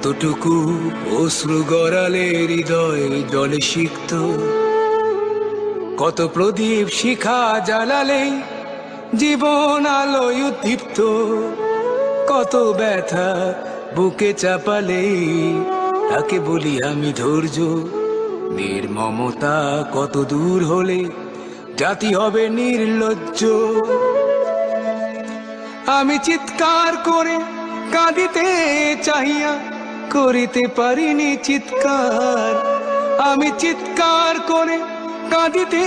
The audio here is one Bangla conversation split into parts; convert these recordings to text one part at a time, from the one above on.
কতটুকু অশ্রু গড়ালে হৃদয় জলে সিক্ত, কত প্রদীপ শিখা জ্বালালে জীবন আলোয় উদ্দীপ্ত, কত ব্যথা বুকে চাপালে তাকে বলি আমি ধৈর্য। নির্মমতা কত দূর হলে জাতি হবে নির্লজ্জ। আমি চিৎকার করে কাঁদিতে চাহিয়া করিতে পারিনি চিৎকার, আমি চিৎকার করে কাঁদিতে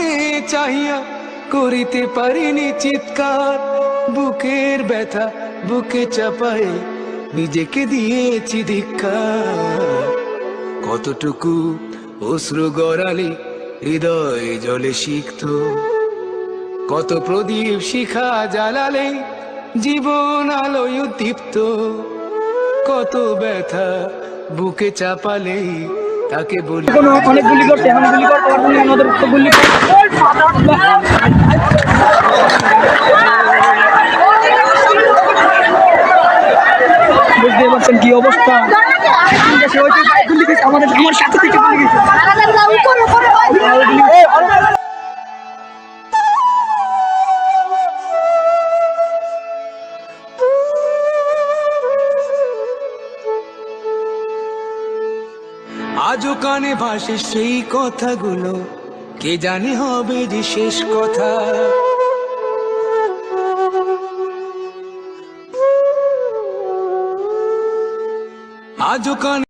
চাহিয়া করিতে পারিনি চিৎকার। বুকের ব্যথা বুকে চাপায় নিজেকে দিয়েছি ধিক্কার। কতটুকু অশ্রু গড়ালে হৃদয় জলে সিক্ত, কত প্রদীপ শিখা জ্বালালে জীবন আলোয় উদ্দীপ্ত, কত ব্যথা বুকে চাপালে তাকে বলি অনেক গুলি করছে, এখন গুলি করতে পারবো না, আমাদের তো গুলি বুঝতে পারছেন কি অবস্থা। আমাদের আমার সাথে থেকে গুলি গেছে। আজও কানে ভাসে সেই কথাগুলো, কে জানে হবে যে শেষ কথা। আজও কানে